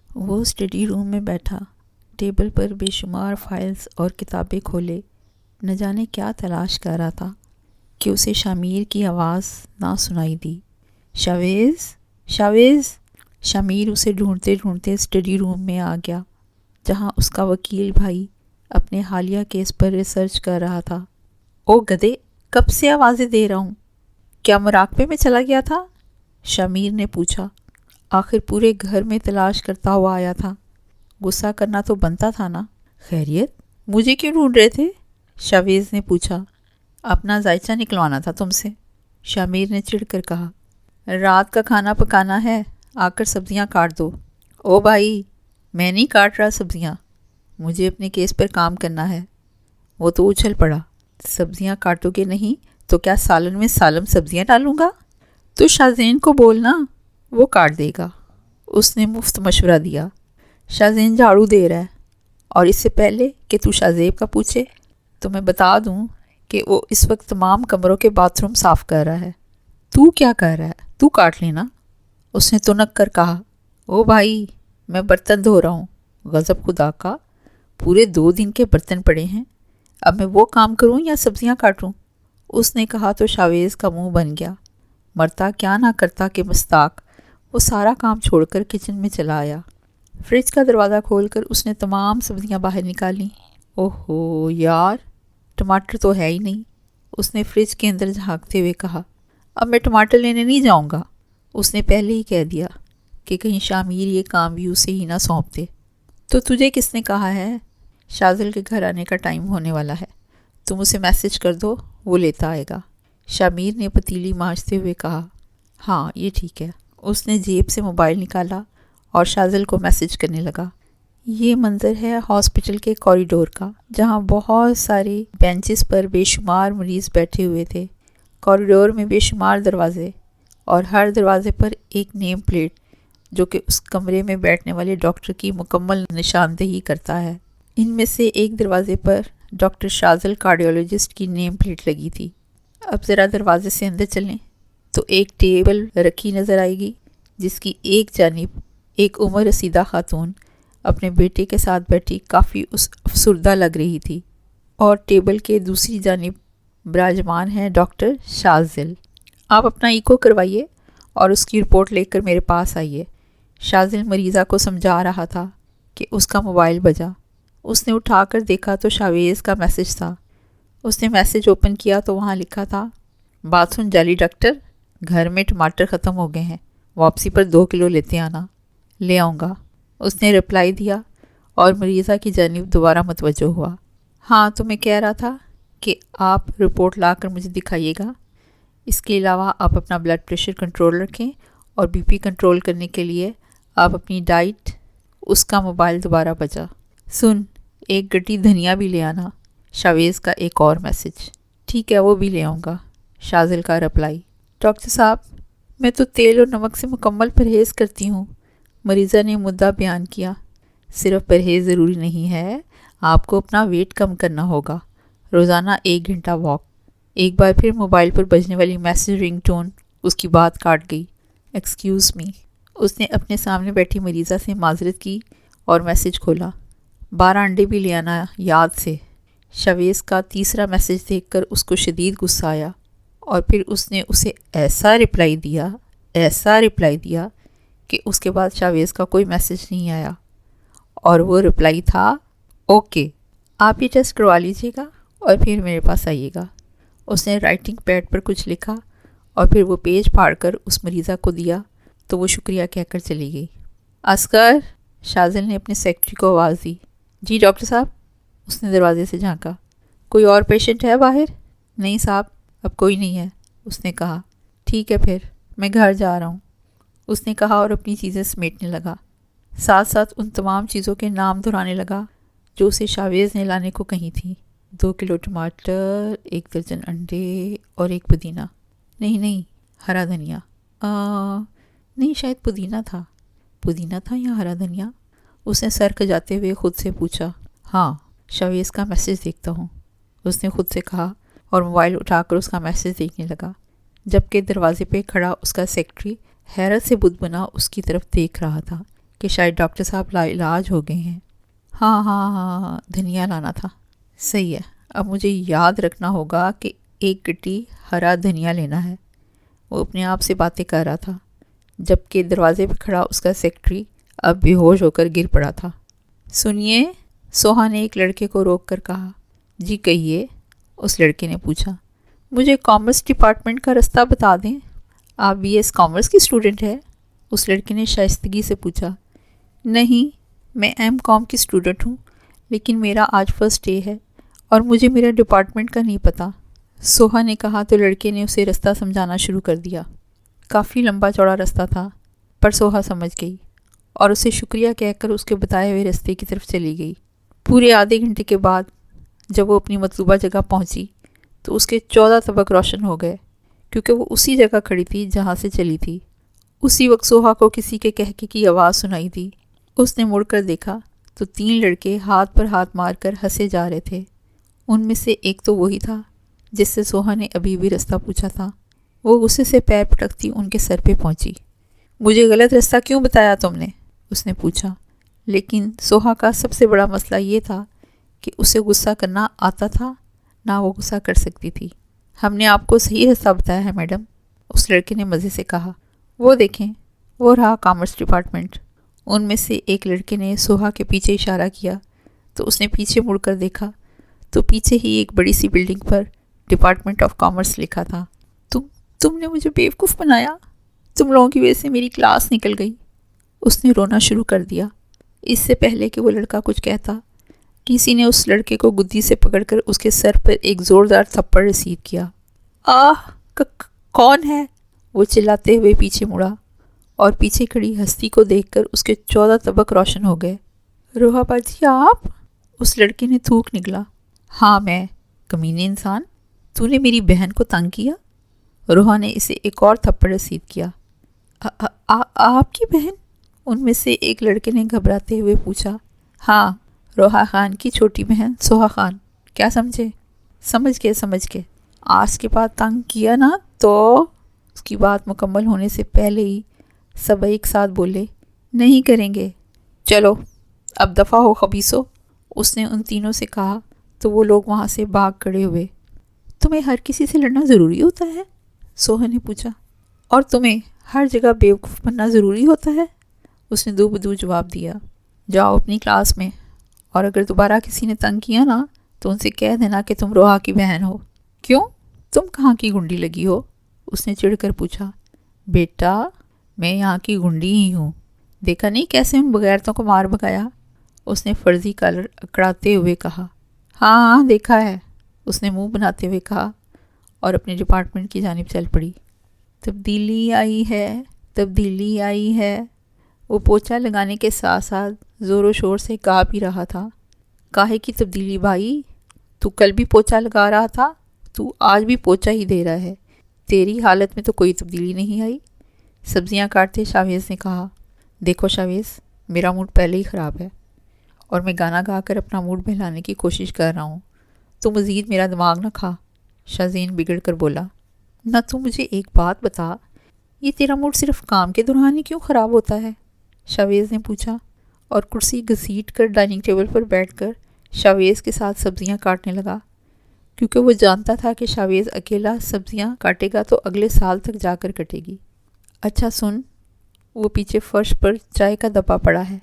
وہ اسٹڈی روم میں بیٹھا، ٹیبل پر بے شمار فائلز اور کتابیں کھولے، نہ جانے کیا تلاش کر رہا تھا کہ اسے شامیر کی آواز نہ سنائی دی۔ شاویز، شاویز! شامیر اسے ڈھونڈتے ڈھونڈتے اسٹڈی روم میں آ گیا، جہاں اس کا وکیل بھائی اپنے حالیہ کیس پر ریسرچ کر رہا تھا۔ او گدے، کب سے آوازیں دے رہا ہوں، کیا مراقبے میں چلا گیا تھا؟ شامیر نے پوچھا۔ آخر پورے گھر میں تلاش کرتا ہوا آیا تھا، غصہ کرنا تو بنتا تھا نا۔ خیریت، مجھے کیوں ڈھونڈ رہے تھے؟ شاویز نے پوچھا۔ اپنا ذائچہ نکلوانا تھا تم سے، شامیر نے چڑھ کر کہا۔ رات کا کھانا پکانا ہے، آ کر سبزیاں کاٹ دو۔ او بھائی، میں نہیں کاٹ رہا سبزیاں، مجھے اپنے کیس پر کام کرنا ہے۔ وہ تو اچھل پڑا۔ سبزیاں کاٹو گے نہیں تو کیا سالن میں سالم سبزیاں ڈالوں گا؟ تو شازین کو بولنا، وہ کاٹ دے گا، اس نے مفت مشورہ دیا۔ شازین جھاڑو دے رہا ہے، اور اس سے پہلے کہ تو شازیب کا پوچھے تو میں بتا دوں کہ وہ اس وقت تمام کمروں کے باتھ روم صاف کر رہا ہے۔ تو کیا کر رہا ہے؟ تو کاٹ لینا، اس نے تنک کر کہا۔ او بھائی، میں برتن دھو رہا ہوں، غضب خدا کا، پورے 2 دن کے برتن پڑے ہیں، اب میں وہ کام کروں یا سبزیاں کاٹوں؟ اس نے کہا تو شاویز کا منہ بن گیا۔ مرتا کیا نہ کرتا کہ مستاق، وہ سارا کام چھوڑ کر کچن میں چلا آیا۔ فریج کا دروازہ کھول کر اس نے تمام سبزیاں باہر نکالیں۔ اوہو یار، ٹماٹر تو ہے ہی نہیں، اس نے فریج کے اندر جھانکتے ہوئے کہا۔ اب میں ٹماٹر لینے نہیں جاؤں گا، اس نے پہلے ہی کہہ دیا کہ کہیں شامیر یہ کام بھی اسے ہی نہ سونپ دے۔ تو تجھے کس نے کہا ہے؟ شازل کے گھر آنے کا ٹائم ہونے والا ہے، تم اسے میسج کر دو، وہ لیتا آئے گا، شامیر نے پتیلی مانجتے ہوئے کہا۔ ہاں یہ ٹھیک ہے، اس نے جیب سے موبائل نکالا اور شازل کو میسج کرنے لگا۔ یہ منظر ہے ہاسپٹل کے کوریڈور کا، جہاں بہت سارے بینچز پر بے شمار مریض بیٹھے ہوئے تھے۔ کوریڈور میں بے شمار دروازے، اور ہر دروازے پر ایک نیم پلیٹ جو کہ اس کمرے میں بیٹھنے والے ڈاکٹر کی مکمل نشاندہی کرتا ہے۔ ان میں سے ایک دروازے پر ڈاکٹر شازل کارڈیولوجسٹ کی نیم پلیٹ لگی تھی۔ اب ذرا دروازے سے اندر چلیں تو ایک ٹیبل رکھی نظر آئے گی، جس کی ایک جانب ایک عمر رسیدہ خاتون اپنے بیٹے کے ساتھ بیٹھی کافی افسردہ لگ رہی تھی، اور ٹیبل کے دوسری جانب براجمان ہے ڈاکٹر شازل۔ آپ اپنا ایکو کروائیے اور اس کی رپورٹ لے کر میرے پاس آئیے۔ شازل مریضہ کو سمجھا رہا تھا کہ اس کا موبائل بجا۔ اس نے اٹھا کر دیکھا تو شاویز کا میسج تھا۔ اس نے میسج اوپن کیا تو وہاں لکھا تھا، بات سن جعلی ڈاکٹر، گھر میں ٹماٹر ختم ہو گئے ہیں، واپسی پر 2 کلو لیتے آنا۔ لے آؤں گا، اس نے رپلائی دیا، اور مریضہ کی جانب دوبارہ متوجہ ہوا۔ ہاں تو میں کہہ رہا تھا کہ آپ رپورٹ لا کر مجھے دکھائیے گا۔ اس کے علاوہ آپ اپنا بلڈ پریشر کنٹرول رکھیں، اور بی پی کنٹرول کرنے کے لیے آپ اپنی ڈائٹ۔ اس کا موبائل دوبارہ بجا۔ سن، ایک گڈی دھنیا بھی لے آنا، شاویز کا ایک اور میسج۔ ٹھیک ہے، وہ بھی لے آؤں گا، شازل کا رپلائی۔ ڈاکٹر صاحب، میں تو تیل اور نمک سے مکمل پرہیز کرتی ہوں، مریضہ نے مدعا بیان کیا۔ صرف پرہیز ضروری نہیں ہے، آپ کو اپنا ویٹ کم کرنا ہوگا، روزانہ 1 گھنٹہ واک۔ ایک بار پھر موبائل پر بجنے والی میسج رنگ ٹون اس کی بات کاٹ گئی۔ ایکسکیوز می، اس نے اپنے سامنے بیٹھی مریضہ سے معذرت کی اور میسج کھولا۔ 12 انڈے بھی لے آنا یاد سے۔ شاویز کا تیسرا میسج دیکھ کر اس کو شدید غصہ آیا، اور پھر اس نے اسے ایسا رپلائی دیا کہ اس کے بعد شاویز کا کوئی میسج نہیں آیا، اور وہ رپلائی تھا، اوکے، آپ یہ ٹیسٹ کروا لیجیے گا اور پھر میرے پاس آئیے گا۔ اس نے رائٹنگ پیڈ پر کچھ لکھا اور پھر وہ پیج پھاڑ کر اس مریضہ کو دیا تو وہ شکریہ کہہ کر چلی گئی۔ اصغر، شازل نے اپنے سیکرٹری کو آواز دی۔ جی ڈاکٹر صاحب، اس نے دروازے سے جھانکا۔ کوئی اور پیشنٹ ہے باہر؟ نہیں صاحب، اب کوئی نہیں ہے، اس نے کہا۔ ٹھیک ہے پھر، میں گھر جا رہا ہوں، اس نے کہا اور اپنی چیزیں سمیٹنے لگا، ساتھ ساتھ ان تمام چیزوں کے نام دہرانے لگا جو اسے شاویز نے لانے کو کہی تھی۔ 2 کلو ٹماٹر، 1 درجن انڈے اور 1 پودینہ۔ نہیں، ہرا دھنیا۔ نہیں، شاید پودینہ تھا یا ہرا دھنیا، اس نے سر کھجاتے ہوئے خود سے پوچھا۔ ہاں، شاویز کا میسج دیکھتا ہوں، اس نے خود سے کہا اور موبائل اٹھا کر اس کا میسج دیکھنے لگا، جبکہ دروازے پہ کھڑا اس کا سیکرٹری حیرت سے بت بنا اس کی طرف دیکھ رہا تھا کہ شاید ڈاکٹر صاحب لا علاج ہو گئے ہیں۔ ہاں ہاں ہاں ہاں، دھنیا لانا تھا۔ صحیح ہے، اب مجھے یاد رکھنا ہوگا کہ 1 گٹی ہرا دھنیا لینا ہے۔ وہ اپنے آپ سے باتیں کر رہا تھا، جبکہ دروازے پہ کھڑا اس کا سیکرٹری اب بے ہوش ہو کر گر پڑا تھا۔ سنیے، سوہا نے ایک لڑکے کو روک کر کہا۔ جی کہیے، اس لڑکے نے پوچھا۔ مجھے کامرس ڈپارٹمنٹ کا رستہ بتا دیں۔ آپ بی ایس کامرس کی اسٹوڈنٹ ہے؟ اس لڑکے نے شائستگی سے پوچھا۔ نہیں، میں ایم کام کی اسٹوڈنٹ ہوں، لیکن میرا آج فرسٹ ڈے ہے اور مجھے میرا ڈپارٹمنٹ کا نہیں پتہ، سوہا نے کہا تو لڑکے نے اسے رستہ سمجھانا شروع کر دیا۔ کافی لمبا چوڑا رستہ تھا، پر سوہا سمجھ گئی اور اسے شکریہ کہہ کر اس کے بتائے ہوئے رستے کی طرف چلی گئی۔ پورے آدھے گھنٹے کے بعد جب وہ اپنی مطلوبہ جگہ پہنچی تو اس کے 14 طبق روشن ہو گئے، کیونکہ وہ اسی جگہ کھڑی تھی جہاں سے چلی تھی۔ اسی وقت سوہا کو کسی کے کہکے کی آواز سنائی دی۔ اس نے مڑ کر دیکھا تو 3 لڑکے ہاتھ پر ہاتھ مار کر ہنسے جا رہے تھے۔ ان میں سے ایک تو وہی تھا جس سے سوہا نے ابھی بھی رستہ پوچھا تھا۔ وہ غصے سے پیر پٹکتی ان کے سر پہ پہنچی۔ مجھے غلط رستہ کیوں بتایا تم نے؟ اس نے پوچھا۔ لیکن سوہا کا سب سے بڑا مسئلہ یہ تھا کہ اسے غصہ کرنا آتا تھا، نہ وہ غصہ کر سکتی تھی۔ ہم نے آپ کو صحیح رستہ بتایا ہے میڈم، اس لڑکے نے مزے سے کہا۔ وہ دیکھیں، وہ رہا کامرس ڈپارٹمنٹ۔ ان میں سے ایک لڑکے نے سوہا کے پیچھے اشارہ کیا تو اس نے پیچھے مڑ کر دیکھا تو پیچھے ہی ایک بڑی سی بلڈنگ پر ڈپارٹمنٹ آف کامرس لکھا تھا۔ تم نے مجھے بیوقوف بنایا، تم لوگوں کی وجہ سے میری کلاس نکل گئی۔ اس نے رونا شروع کر دیا۔ اس سے پہلے کہ وہ لڑکا کچھ کہتا، کسی نے اس لڑکے کو گدی سے پکڑ کر اس کے سر پر ایک زوردار تھپڑ رسیو کیا۔ آہ، کون ہے؟ وہ چلاتے ہوئے پیچھے مڑا اور پیچھے کھڑی ہستی کو دیکھ کر اس کے 14 طبق روشن ہو گئے۔ روحا باجی آپ؟ اس لڑکے نے تھوک نکلا۔ ہاں میں، کمینے انسان، تو نے میری بہن کو تنگ کیا۔ روحا نے اسے ایک اور تھپڑ رسید کیا۔ آپ کی بہن؟ ان میں سے ایک لڑکے نے گھبراتے ہوئے پوچھا۔ ہاں، روحا خان کی چھوٹی بہن سوہا خان۔ کیا سمجھے؟ سمجھ کے آج کے بعد تنگ کیا نا تو… اس کی بات مکمل ہونے سے پہلے ہی سب ایک ساتھ بولے، نہیں کریں گے۔ چلو اب دفع ہو خبیثو، اس نے ان تینوں سے کہا تو وہ لوگ وہاں سے بھاگ کھڑے ہوئے۔ تمہیں ہر کسی سے لڑنا ضروری ہوتا ہے؟ سوہا نے پوچھا۔ اور تمہیں ہر جگہ بیوقوف بننا ضروری ہوتا ہے؟ اس نے دو بدو جواب دیا۔ جاؤ اپنی کلاس میں، اور اگر دوبارہ کسی نے تنگ کیا نا تو ان سے کہہ دینا کہ تم روحا کی بہن ہو۔ کیوں؟ تم کہاں کی گنڈی لگی ہو؟ اس نے چڑھ کر پوچھا۔ بیٹا، میں یہاں کی گنڈی ہی ہوں، دیکھا نہیں کیسے ان بغیرتوں کو مار بگایا؟ اس نے فرضی کالر اکڑاتے ہوئے کہا۔ ہاں دیکھا ہے، اس نے منہ بناتے ہوئے کہا اور اپنے ڈپارٹمنٹ کی جانب چل پڑی۔ تبدیلی آئی ہے، وہ پوچھا لگانے کے ساتھ ساتھ زور و شور سے کہا بھی رہا تھا۔ کاہے کی تبدیلی بھائی؟ تو کل بھی پوچھا لگا رہا تھا، تو آج بھی پوچھا ہی دے رہا ہے، تیری حالت میں تو کوئی تبدیلی نہیں آئی۔ سبزیاں کاٹتے شاویز نے کہا۔ دیکھو شاویز، میرا موڈ پہلے ہی خراب ہے اور میں گانا گا کر اپنا موڈ بہلانے کی کوشش کر رہا ہوں، تو مزید میرا دماغ نہ کھا۔ شازین بگڑ کر بولا۔ نہ تو مجھے ایک بات بتا، یہ تیرا موڈ صرف کام کے دوران ہی کیوں خراب ہوتا ہے؟ شاویز نے پوچھا اور کرسی گھسیٹ کر ڈائننگ ٹیبل پر بیٹھ کر شاویز کے ساتھ سبزیاں کاٹنے لگا، کیونکہ وہ جانتا تھا کہ شاویز اکیلا سبزیاں کاٹے گا تو اگلے سال تک جا کر کٹے گی۔ اچھا سن، وہ پیچھے فرش پر چائے کا دبا پڑا ہے،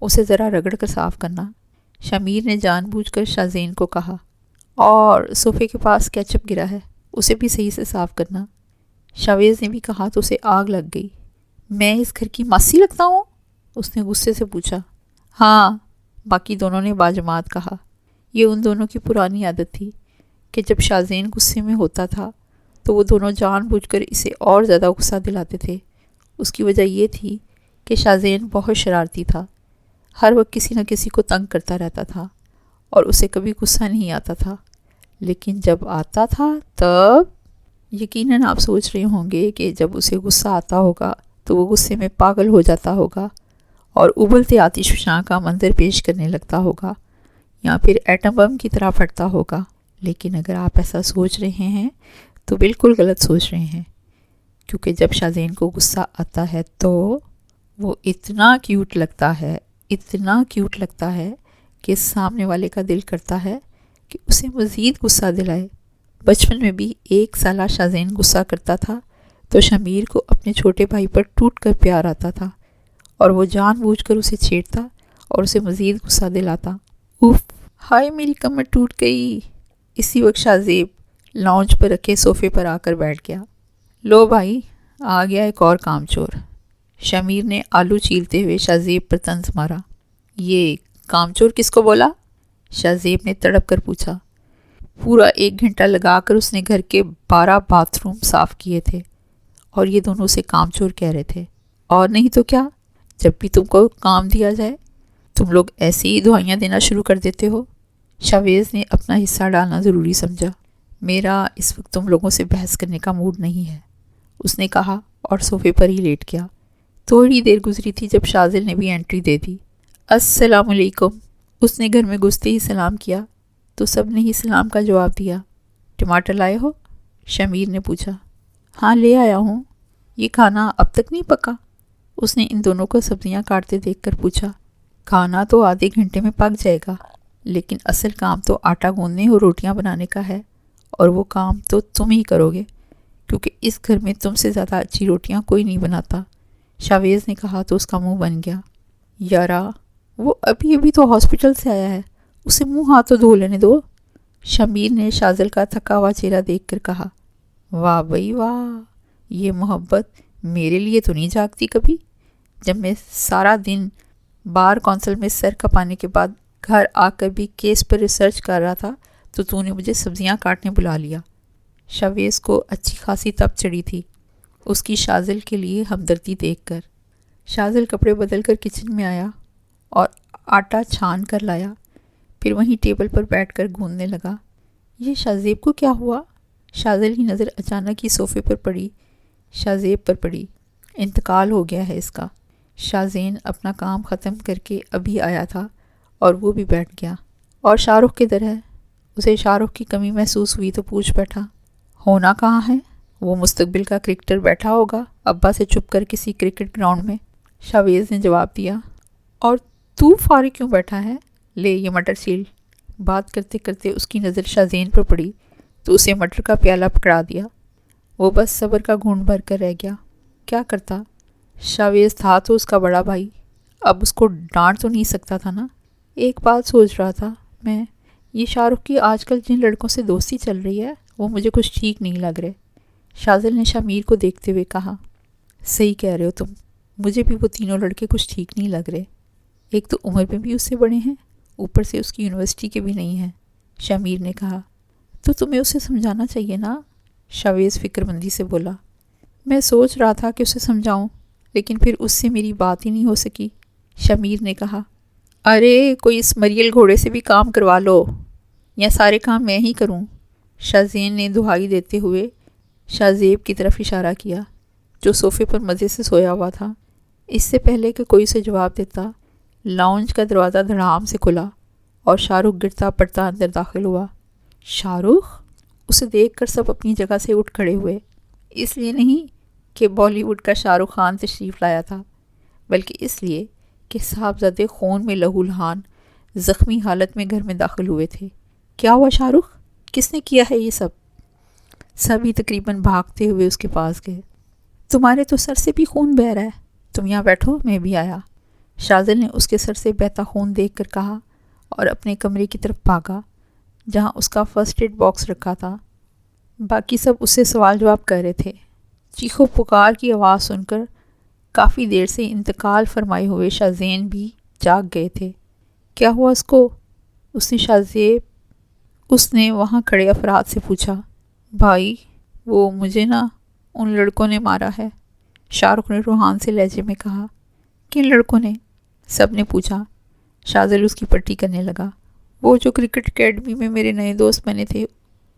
اسے ذرا رگڑ کر صاف کرنا، شمیر نے جان بوجھ کر شازین کو کہا۔ اور صوفے کے پاس کیچپ گرا ہے، اسے بھی صحیح سے صاف کرنا۔ شاویز نے بھی کہا تو اسے آگ لگ گئی۔ میں اس گھر کی ماسی لگتا ہوں؟ اس نے غصے سے پوچھا۔ ہاں، باقی دونوں نے باجماعت کہا۔ یہ ان دونوں کی پرانی عادت تھی کہ جب شازین غصے میں ہوتا تھا تو وہ دونوں جان بوجھ کر اسے اور زیادہ غصہ دلاتے تھے۔ اس کی وجہ یہ تھی کہ شازین بہت شرارتی تھا، ہر وقت کسی نہ کسی کو تنگ کرتا رہتا تھا اور اسے کبھی غصہ نہیں آتا تھا، لیکن جب آتا تھا تب… یقیناً آپ سوچ رہے ہوں گے کہ جب اسے غصہ آتا ہوگا تو وہ غصے میں پاگل ہو جاتا ہوگا اور ابلتے آتش فشاں کا منظر پیش کرنے لگتا ہوگا یا پھر ایٹم بم کی طرح پھٹتا ہوگا، لیکن اگر آپ ایسا سوچ رہے ہیں تو بالکل غلط سوچ رہے ہیں، کیونکہ جب شازین کو غصہ آتا ہے تو وہ اتنا کیوٹ لگتا ہے کہ سامنے والے کا دل کرتا ہے کہ اسے مزید غصہ دلائے۔ بچپن میں بھی 1 سالہ شازین غصہ کرتا تھا تو شمیر کو اپنے چھوٹے بھائی پر ٹوٹ کر پیار آتا تھا اور وہ جان بوجھ کر اسے چھیڑتا اور اسے مزید غصہ دلاتا۔ اوف، ہائے میری کمر ٹوٹ گئی۔ اسی وقت شازیب لاؤنج پر رکھے صوفے پر آ کر بیٹھ گیا۔ لو بھائی، آ گیا ایک اور کام چور۔ شمیر نے آلو چھیلتے ہوئے شازیب پر طنز مارا۔ یہ کام چور کس کو بولا؟ شازیب نے تڑپ کر پوچھا۔ پورا 1 گھنٹہ لگا کر اس نے گھر کے 12 باتھ روم صاف کیے تھے اور یہ دونوں اسے کام چور کہہ رہے تھے۔ اور نہیں تو کیا، جب بھی تم کو کام دیا جائے تم لوگ ایسی ہی دعائیاں دینا شروع کر دیتے ہو۔ شاویز نے اپنا حصہ ڈالنا ضروری سمجھا۔ میرا اس وقت تم لوگوں سے بحث کرنے کا موڈ نہیں ہے، اس نے کہا اور صوفے پر ہی لیٹ گیا۔ تھوڑی دیر گزری تھی جب شازل نے بھی انٹری دے دی۔ السلام علیکم، اس نے گھر میں گھستے ہی سلام کیا تو سب نے ہی سلام کا جواب دیا۔ ٹماٹر لائے ہو؟ شمیر نے پوچھا۔ ہاں لے آیا ہوں۔ یہ کھانا اب تک نہیں پکا؟ اس نے ان دونوں کو سبزیاں کاٹتے دیکھ کر پوچھا۔ کھانا تو آدھے گھنٹے میں پک جائے گا، لیکن اصل کام تو آٹا گوندنے اور روٹیاں بنانے کا ہے، اور وہ کام تو تم ہی کرو گے کیونکہ اس گھر میں تم سے زیادہ اچھی روٹیاں کوئی نہیں بناتا، شاویز نے کہا تو اس کا منہ بن گیا۔ یارا، وہ ابھی تو ہاسپٹل سے آیا ہے، اسے منہ ہاتھ تو دھو لینے دو، شمیر نے شازل کا تھکا ہوا چہرہ دیکھ کر کہا۔ واہ بھئی واہ، یہ محبت میرے لیے تو نہیں جاگتی کبھی۔ جب میں سارا دن بار کونسل میں سر کھپانے کے بعد گھر آ کر بھی کیس پر ریسرچ کر رہا تھا تو نے مجھے سبزیاں کاٹنے بلا لیا۔ شاویز کو اچھی خاصی تپ چڑھی تھی اس کی شازل کے لیے ہمدردی دیکھ کر۔ شازل کپڑے بدل کر کچن میں آیا اور آٹا چھان کر لایا، پھر وہیں ٹیبل پر بیٹھ کر گوندنے لگا۔ یہ شازیب کو کیا ہوا؟ شازل کی نظر اچانک ہی صوفے پر پڑی، شازیب پر پڑی۔ انتقال ہو گیا ہے اس کا۔ شازین اپنا کام ختم کر کے ابھی آیا تھا اور وہ بھی بیٹھ گیا۔ اور شاہ رخ کدھر ہے؟ اسے شاہ رخ کی کمی محسوس ہوئی تو پوچھ بیٹھا۔ ہونا کہاں ہے؟ وہ مستقبل کا کرکٹر بیٹھا ہوگا ابا سے چھپ کر کسی کرکٹ گراؤنڈ میں، شاویز نے جواب دیا۔ اور تو فارغ کیوں بیٹھا ہے؟ لے یہ مٹر چھیل۔ بات کرتے کرتے اس کی نظر شازین پر پڑی تو اسے مٹر کا پیالہ پکڑا دیا۔ وہ بس صبر کا گھونٹ بھر کر رہ گیا۔ کیا کرتا؟ شاویز تھا تو اس کا بڑا بھائی، اب اس کو ڈانٹ تو نہیں سکتا تھا نا۔ ایک بات سوچ رہا تھا میں، یہ شاہ رخ کی آج کل جن لڑکوں سے دوستی چل رہی ہے وہ مجھے کچھ ٹھیک نہیں لگ رہے۔ شازل نے شمیر کو دیکھتے ہوئے کہا۔ صحیح کہہ رہے ہو تم، مجھے بھی وہ تینوں لڑکے کچھ ٹھیک نہیں لگ رہے۔ ایک تو عمر میں بھی اس سے بڑے ہیں، اوپر سے اس کی یونیورسٹی کے بھی نہیں ہیں، شمیر نے کہا۔ تو تمہیں اسے سمجھانا چاہیے نا، شاویز فکر مندی سے بولا۔ میں سوچ رہا تھا کہ اسے سمجھاؤں، لیکن پھر اس سے میری بات ہی نہیں ہو سکی، شمیر نے کہا۔ ارے کوئی اس مریل گھوڑے سے بھی کام کروا لو، یا سارے کام میں ہی کروں، شازین نے دہائی دیتے ہوئے شازیب کی طرف اشارہ کیا جو صوفے پر مزے سے سویا ہوا تھا۔ اس سے پہلے کہ کوئی اسے جواب دیتا، لاؤنج کا دروازہ دھڑام سے کھلا اور شاہ رخ گرتا پڑتا اندر داخل ہوا۔ شاہ رخ؟ اسے دیکھ کر سب اپنی جگہ سے اٹھ کھڑے ہوئے، اس لیے نہیں کہ بالی ووڈ کا شاہ رخ خان تشریف لایا تھا، بلکہ اس لیے کہ صاحبزادے خون میں لہو لہان زخمی حالت میں گھر میں داخل ہوئے تھے۔ کیا ہوا شاہ رخ؟ کس نے کیا ہے یہ سب؟ سبھی تقریباً بھاگتے ہوئے اس کے پاس گئے۔ تمہارے تو سر سے بھی خون بہہ رہا ہے، تم یہاں بیٹھو میں بھی آیا، شازل نے اس کے سر سے بہتا خون دیکھ کر کہا اور اپنے کمرے کی طرف بھاگا جہاں اس کا فرسٹ ایڈ باکس رکھا تھا۔ باقی سب اس سے سوال جواب کر رہے تھے۔ چیخو پکار کی آواز سن کر کافی دیر سے انتقال فرمائے ہوئے شازین بھی جاگ گئے تھے۔ کیا ہوا اس کو؟ اس نے وہاں کھڑے افراد سے پوچھا۔ بھائی وہ مجھے نا ان لڑکوں نے مارا ہے، شاہ رخ نے روحان سے لہجے میں کہا۔ کن لڑکوں نے؟ سب نے پوچھا۔ شازل اس کی پٹی کرنے لگا۔ وہ جو کرکٹ اکیڈمی میں میرے نئے دوست بنے تھے،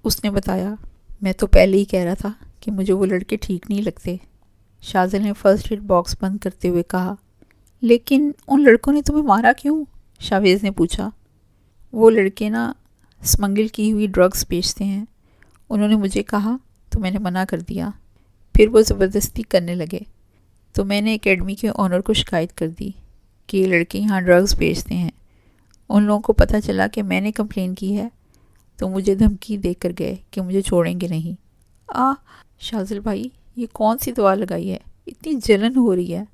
اس نے بتایا۔ میں تو پہلے ہی کہہ رہا تھا کہ مجھے وہ لڑکے ٹھیک نہیں لگتے، شازل نے فرسٹ ایڈ باکس بند کرتے ہوئے کہا۔ لیکن ان لڑکوں نے تمہیں مارا کیوں؟ شاویز نے پوچھا۔ وہ لڑکے نا اسمگل کی ہوئی ڈرگز بیچتے ہیں، انہوں نے مجھے کہا تو میں نے منع کر دیا، پھر وہ زبردستی کرنے لگے، تو میں نے اکیڈمی کے آنر کو شکایت کر دی کہ یہ لڑکے یہاں ڈرگز بیچتے ہیں۔ ان لوگوں کو پتہ چلا کہ میں نے کمپلین کی ہے تو مجھے دھمکی دے کر گئے کہ مجھے چھوڑیں گے نہیں۔ شاذل بھائی، یہ کون سی دوا لگائی ہے؟ اتنی جلن ہو رہی ہے۔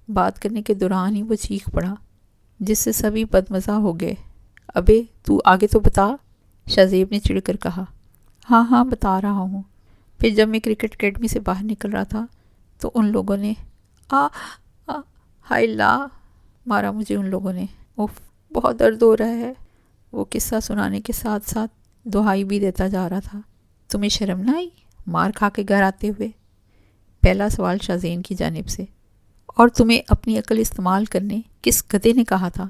بات کرنے کے دوران ہی وہ چیخ پڑا، جس سے سبھی بدمزہ ہو گئے۔ ابے تو آگے تو بتا، شاذیب نے چڑ کر کہا۔ ہاں بتا رہا ہوں۔ پھر جب میں کرکٹ اکیڈمی سے باہر نکل رہا تھا تو ان لوگوں نے ہائے اللہ، مارا مجھے ان لوگوں نے۔ بہت درد ہو رہا ہے۔ وہ قصہ سنانے کے ساتھ ساتھ دہائی بھی دیتا جا رہا تھا۔ تمہیں شرم نہ آئی مار کھا کے گھر آتے ہوئے؟ پہلا سوال شازین کی جانب سے۔ اور تمہیں اپنی عقل استعمال کرنے کس گدھے نے کہا تھا؟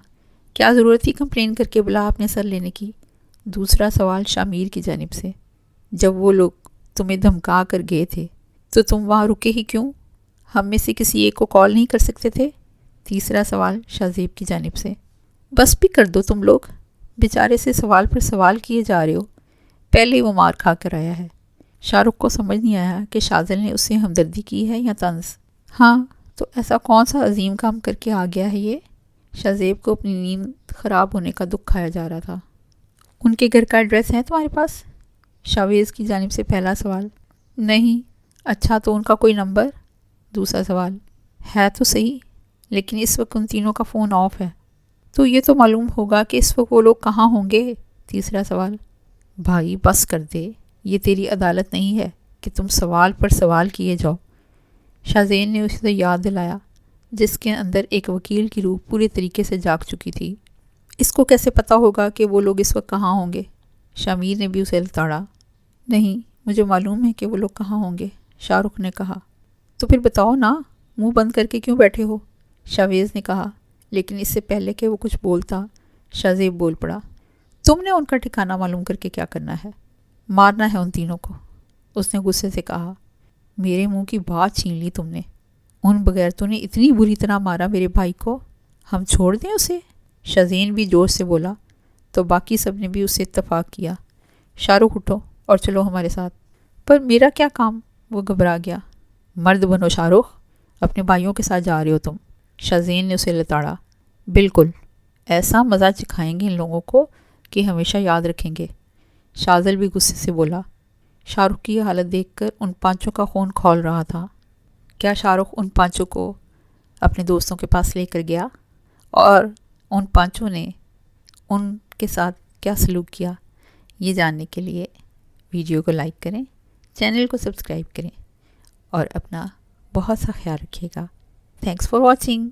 کیا ضرورت تھی کمپلین کر کے بلا اپنے سر لینے کی؟ دوسرا سوال شامیر کی جانب سے۔ جب وہ لوگ تمہیں دھمکا کر گئے تھے تو تم وہاں رکے ہی کیوں؟ ہم میں سے کسی ایک کو کال نہیں کر سکتے تھے؟ تیسرا سوال شازیب کی جانب سے۔ بس بھی کر دو تم لوگ، بیچارے سے سوال پر سوال کیے جا رہے ہو۔ پہلے ہی وہ مار کھا کر آیا ہے۔ شاہ رخ کو سمجھ نہیں آیا کہ شاذل نے اس سے ہمدردی کی ہے یا طنز۔ ہاں تو ایسا کون سا عظیم کام کر کے آ گیا ہے یہ؟ شازیب کو اپنی نیند خراب ہونے کا دکھ کھایا جا رہا تھا۔ ان کے گھر کا ایڈریس ہے تمہارے پاس؟ شاویز کی جانب سے پہلا سوال۔ نہیں۔ اچھا تو ان کا کوئی نمبر؟ دوسرا سوال۔ ہے تو صحیح، لیکن اس وقت ان تینوں کا فون آف ہے، تو یہ تو معلوم ہوگا کہ اس وقت وہ لوگ کہاں ہوں گے۔ تیسرا سوال۔ بھائی بس کر دے، یہ تیری عدالت نہیں ہے کہ تم سوال پر سوال کیے جاؤ۔ شازین نے اسے یاد دلایا، جس کے اندر ایک وکیل کی روح پورے طریقے سے جاگ چکی تھی۔ اس کو کیسے پتہ ہوگا کہ وہ لوگ اس وقت کہاں ہوں گے؟ شامیر نے بھی اسے لتاڑا۔ نہیں، مجھے معلوم ہے کہ وہ لوگ کہاں ہوں گے، شاہ رخ نے کہا۔ تو پھر بتاؤ نا، منہ بند کر کے کیوں بیٹھے ہو؟ شاویز نے کہا، لیکن اس سے پہلے کہ وہ کچھ بولتا شازیب بول پڑا۔ تم نے ان کا ٹھکانہ معلوم کر کے کیا کرنا ہے؟ مارنا ہے ان تینوں کو، اس نے غصے سے کہا۔ میرے منہ کی بات چھین لی تم نے۔ ان بغیر تو نے اتنی بری طرح مارا میرے بھائی کو، ہم چھوڑ دیں اسے؟ شازین بھی جوش سے بولا تو باقی سب نے بھی اس سے اتفاق کیا۔ شاہ رخ اٹھو اور چلو ہمارے ساتھ۔ پر میرا کیا کام؟ وہ گھبرا گیا۔ مرد بنو شاہ رخ، اپنے بھائیوں کے ساتھ جا رہے ہو تم۔ شازین نے اسے لتاڑا۔ بالکل، ایسا مزہ چکھائیں گے ان لوگوں کو کہ ہمیشہ یاد رکھیں گے۔ شاذل بھی غصے سے بولا۔ شاہ رخ کی حالت دیکھ کر ان پانچوں کا خون کھول رہا تھا۔ کیا شاہ رخ ان پانچوں کو اپنے دوستوں کے پاس لے کر گیا؟ اور ان پانچوں نے ان کے ساتھ کیا سلوک کیا؟ یہ جاننے کے لیے ویڈیو کو لائک کریں، چینل کو سبسکرائب کریں اور اپنا بہت سا خیال رکھیے گا۔ Thanks for watching.